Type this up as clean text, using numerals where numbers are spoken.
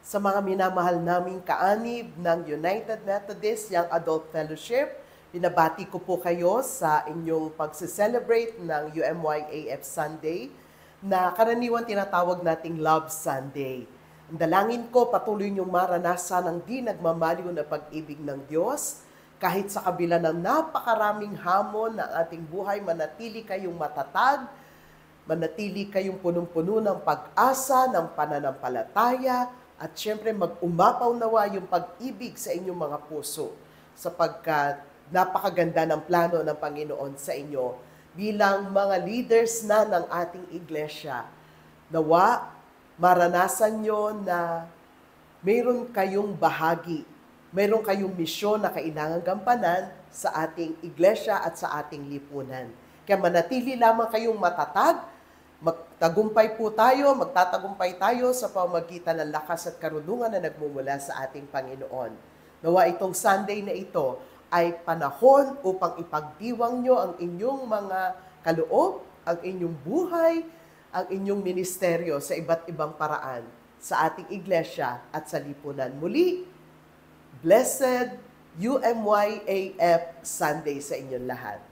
sa mga minamahal naming kaanib ng United Methodist Young Adult Fellowship. Binabati ko po kayo sa inyong pagse-celebrate ng UMYAF Sunday na karaniwan tinatawag nating Love Sunday. Ang dalangin ko, patuloy niyong maranasan ang di nagmamaliw na pag-ibig ng Diyos. Kahit sa kabila ng napakaraming hamon ng ating buhay, manatili kayong matatag, manatili kayong punong-puno ng pag-asa, ng pananampalataya, at syempre mag-umapaw nawa yung pag-ibig sa inyong mga puso sapagkat napakaganda ng plano ng Panginoon sa inyo bilang mga leaders na ng ating iglesia. Nawa, maranasan nyo na mayroon kayong bahagi, mayroon kayong misyon na kailangan gampanan sa ating iglesia at sa ating lipunan. Kaya manatili lamang kayong matatag, magtatagumpay tayo sa pamamagitan ng lakas at karunungan na nagmumula sa ating Panginoon. Nawa itong Sunday na ito ay panahon upang ipagdiwang nyo ang inyong mga kaloob, ang inyong buhay, ang inyong ministeryo sa iba't ibang paraan sa ating iglesia at sa lipunan. Muli, blessed UMYAF Sunday sa inyong lahat.